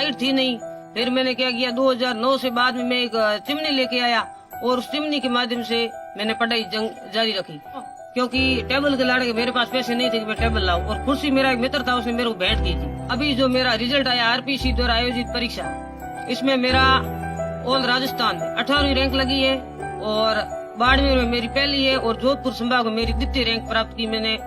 Light थी नहीं। फिर मैंने क्या किया, 2009 से बाद में मैं एक चिमनी लेके आया और उस चिमनी के माध्यम से मैंने पढ़ाई जारी रखी, क्योंकि टेबल के लाने के मेरे पास पैसे नहीं थे कि मैं टेबल लाऊं। और कुर्सी मेरा एक मित्र था, उसने मेरे को भेंट की थी। अभी जो मेरा रिजल्ट आया आरपीसी द्वारा आयोजित परीक्षा, इसमें मेरा ऑल राजस्थान में 18वीं रैंक लगी है और बाड़मेर में मेरी पहली है और जोधपुर संभाग में मेरी द्वितीय रैंक प्राप्त की मैंने।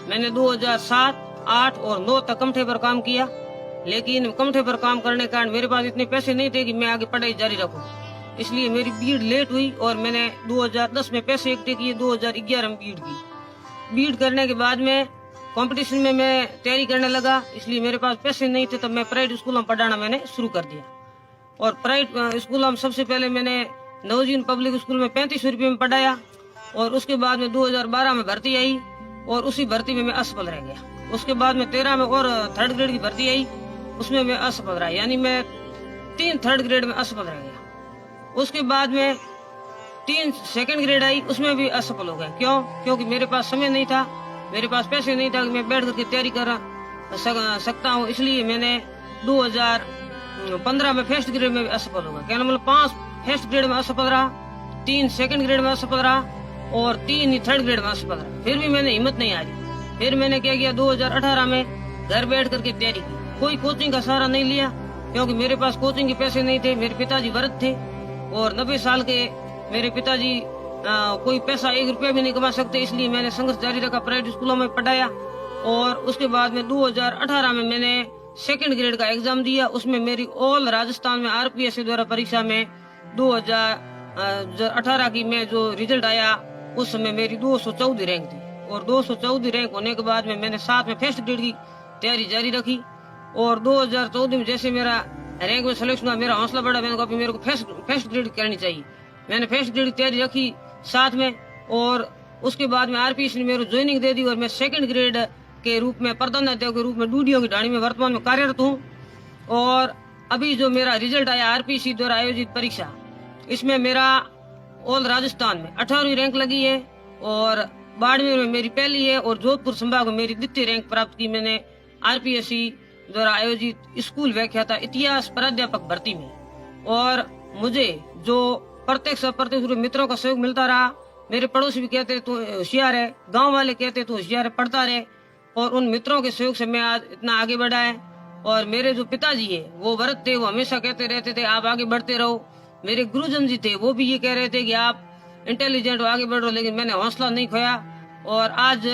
मैंने 2007, 8 और 9 तक कमठे पर काम किया, लेकिन कमठे पर काम करने के कारण मेरे पास इतने पैसे नहीं थे कि मैं आगे पढ़ाई जारी रखूं। इसलिए मेरी बीएड लेट हुई और मैंने 2010 में पैसे इकट्ठे किए, 2011 में बीएड की। बीएड करने के बाद में कंपटीशन में मैं तैयारी करने लगा, इसलिए मेरे पास पैसे नहीं थे। तब मैं प्राइवेट स्कूलों में पढ़ाना मैंने शुरू कर दिया। और प्राइवेट स्कूलों में सबसे पहले मैंने नवजीवन पब्लिक स्कूल में 35 रुपये में पढ़ाया और उसके बाद में 2012 में भर्ती आई और उसी भर्ती में मैं असफल रह गया। उसके बाद में 13 में और 3rd ग्रेड की भर्ती आई, उसमें मैं असफल रहा, यानी मैं 3 3rd ग्रेड में असफल रह गया। उसके बाद में 3 2nd ग्रेड आई, उसमें भी असफल हो गया। क्यों? क्योंकि मेरे पास समय नहीं था, मेरे पास पैसे नहीं था कि मैं बैठ करके तैयारी कर सकता हूँ। इसलिए मैंने 2015 में 1st ग्रेड में भी असफल हो गया। कहना मतलब 5 1st ग्रेड में असफल रहा, 3 2nd ग्रेड में असफल रहा और 3 3rd ग्रेड में असफल रहा। फिर भी मैंने हिम्मत नहीं हारी। फिर मैंने क्या किया, 2018 में घर बैठ करके तैयारी की। कोई कोचिंग का सहारा नहीं लिया, क्योंकि मेरे पास कोचिंग के पैसे नहीं थे। मेरे पिताजी वृद्ध थे और 90 साल के मेरे पिताजी कोई पैसा 1 रुपया भी नहीं कमा सकते। इसलिए मैंने संघर्ष जारी रखा, प्राइवेट स्कूलों में पढ़ाया। और उसके बाद में 2018 में मैंने 2nd ग्रेड का एग्जाम दिया। उसमें मेरी ऑल राजस्थान में आरपीएससी द्वारा परीक्षा में 2018 की में जो रिजल्ट आया, उस समय मेरी 214 रैंक थी। और 214 रैंक होने के बाद में मैंने साथ में 1st ग्रेड की तैयारी जारी रखी। और 2014 में जैसे मेरा रैंक में सिलेक्शन हुआ, मेरा हौसला बढ़ा। मैंने कहा मेरे को फर्स्ट ग्रेड करनी चाहिए। मैंने 1st ग्रेड की तैयारी रखी साथ में। और उसके बाद में आरपीएससी ने मेरे को ज्वाइनिंग दे दी और मैं 2nd ग्रेड के रूप में, प्रधानाध्यापक के रूप में डूडियों की ढाणी में वर्तमान में कार्यरत हूँ। और अभी जो मेरा रिजल्ट आया आरपीएससी द्वारा आयोजित परीक्षा, इसमें मेरा ऑल राजस्थान में 18वीं रैंक लगी है और बाड़मेर में मेरी पहली है और जोधपुर संभाग में मेरी द्वितीय रैंक प्राप्त की मैंने आरपीएससी द्वारा आयोजित स्कूल व्याख्याता इतिहास प्राध्यापक भर्ती में। और मुझे जो प्रत्यक्ष अप्रत्यक्ष रूप मित्रों का सहयोग मिलता रहा। मेरे पड़ोसी भी कहते तो होशियार है, गांव वाले कहते तो होशियार है, पढ़ता रहे। और उन मित्रों के सहयोग से मैं आज इतना आगे बढ़ा है। और मेरे जो पिताजी है वो वृद्ध थे, वो हमेशा कहते रहते थे आप आगे बढ़ते रहो। मेरे गुरुजन जी थे, वो भी ये कह रहे थे कि आप इंटेलिजेंट हो, आगे बढ़ो। लेकिन मैंने हौसला नहीं खोया। और आज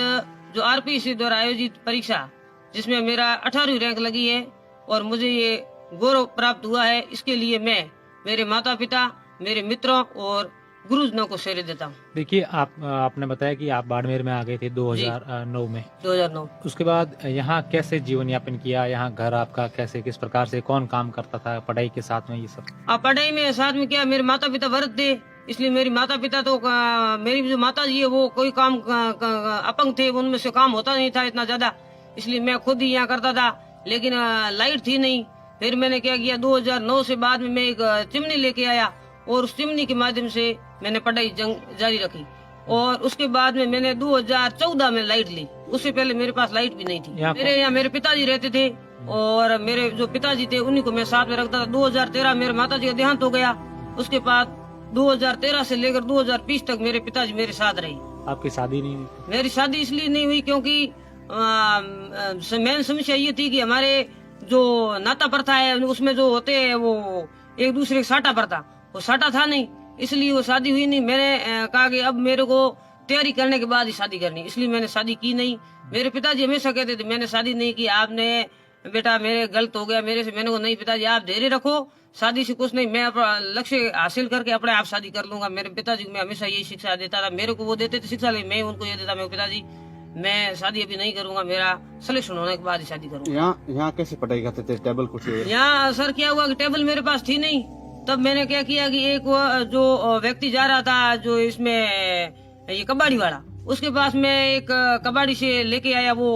जो आरपीएससी द्वारा आयोजित परीक्षा, जिसमें मेरा 18वीं रैंक लगी है और मुझे ये गौरव प्राप्त हुआ है, इसके लिए मैं मेरे माता पिता, मेरे मित्रों और गुरुजनों को श्रेय देता हूँ। देखिए, आपने बताया कि आप बाड़मेर में आ गए थे 2009 में। 2009। उसके बाद यहाँ कैसे जीवन यापन किया? यहाँ घर आपका कैसे, किस प्रकार से, कौन काम करता था पढ़ाई के साथ में? ये सब पढ़ाई में साथ में क्या, मेरे माता पिता वृद्ध थे, इसलिए मेरी माता पिता तो मेरी जो माता जी है वो कोई काम अपंग थे, उनमें से काम होता नहीं था इतना ज्यादा, इसलिए मैं खुद ही यहाँ करता था। लेकिन लाइट थी नहीं। फिर मैंने क्या किया, 2009 से बाद में मैं एक चिमनी लेके आया और उस चिमनी के माध्यम से मैंने पढ़ाई जारी रखी। और उसके बाद में मैंने 2014 में लाइट ली। उससे पहले मेरे पास लाइट भी नहीं थी। मेरे यहाँ मेरे पिताजी रहते थे और मेरे जो पिताजी थे उन्हीं को मैं साथ में रखता था। 2013 मेरे माताजी का देहांत हो गया। उसके बाद 2013 से लेकर 2020 तक मेरे पिताजी मेरे साथ रहे। आपकी शादी नहीं हुई? मेरी शादी इसलिए नहीं हुई क्योंकि मेन समस्या ये थी कि हमारे जो नाता प्रथा है उसमें जो होते हैं वो एक दूसरे के साटा प्रथा, वो साटा था नहीं, इसलिए वो शादी हुई नहीं। मैंने कहा कि अब मेरे को तैयारी करने के बाद ही शादी करनी, इसलिए मैंने शादी की नहीं। मेरे पिताजी हमेशा कहते थे मैंने शादी नहीं की, आपने बेटा मेरे गलत हो गया मेरे से। मैंने कहा नहीं पिताजी आप धैर्य रखो, शादी से कुछ नहीं, मैं अपना लक्ष्य हासिल करके अपने आप शादी कर लूंगा। मेरे पिताजी को मैं हमेशा यही शिक्षा देता था। मेरे को वो देते थे शिक्षा, लेकिन मैं उनको ये देता मेरे पिताजी मैं शादी अभी नहीं करूंगा, मेरा सिलेक्शन होने के बाद ही शादी करूंगा। यहाँ कैसे पढ़ाई करते थे? टेबल कुछ यहाँ सर क्या हुआ कि टेबल मेरे पास थी नहीं। तब मैंने क्या किया कि एक जो व्यक्ति जा रहा था जो इसमें ये कबाड़ी वाला, उसके पास मैं एक कबाड़ी से लेके आया वो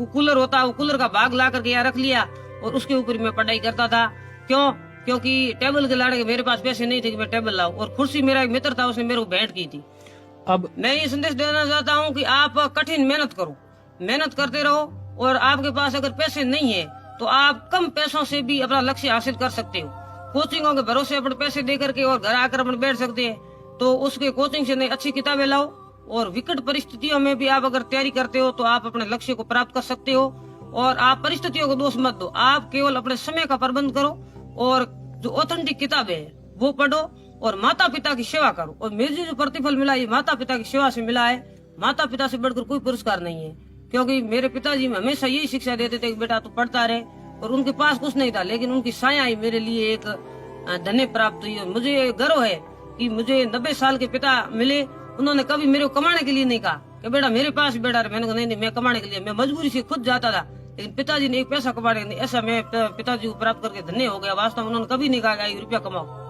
कूलर होता है, वो कूलर का भाग ला करके यहाँ रख लिया और उसके ऊपर मैं पढ़ाई करता था। क्यों? क्योंकि टेबल के लाने के मेरे पास पैसे नहीं थे कि मैं टेबल लाऊं। और कुर्सी मेरा एक मित्र था, उसने मेरे को भेंट की थी। अब मैं ये संदेश देना चाहता हूँ कि आप कठिन मेहनत करो, मेहनत करते रहो। और आपके पास अगर पैसे नहीं है तो आप कम पैसों से भी अपना लक्ष्य हासिल कर सकते हो। कोचिंगों के भरोसे अपने पैसे दे करके और घर आकर अपन बैठ सकते हैं, तो उसके कोचिंग से नहीं अच्छी किताबें लाओ। और विकट परिस्थितियों में भी आप अगर तैयारी करते हो तो आप अपने लक्ष्य को प्राप्त कर सकते हो। और आप परिस्थितियों को दोष मत दो, आप केवल अपने समय का प्रबंध करो और जो ऑथेंटिक किताबें है वो पढ़ो और माता पिता की सेवा करो। और मुझे जो प्रतिफल मिला ये माता पिता की सेवा से मिला है। माता पिता से बढ़कर कोई पुरस्कार नहीं है, क्योंकि मेरे पिताजी में हमेशा यही शिक्षा देते थे कि बेटा तू पढ़ता रहे। और उनके पास कुछ नहीं था, लेकिन उनकी साया ही मेरे लिए एक धन्य प्राप्त हुई। और मुझे गर्व है कि मुझे 90 साल के पिता मिले। उन्होंने कभी मेरे को कमाने के लिए नहीं कहा कि बेटा मेरे पास बेटा रहे। मैंने कहा नहीं मैं कमाने के लिए, मैं मजबूरी से खुद जाता था, लेकिन पिताजी ने एक पैसा कमाने के लिए, ऐसा मैं पिताजी को प्राप्त करके धन्य हो गया। वास्तव में उन्होंने कभी नहीं कहा कि 1 रुपया कमाओ।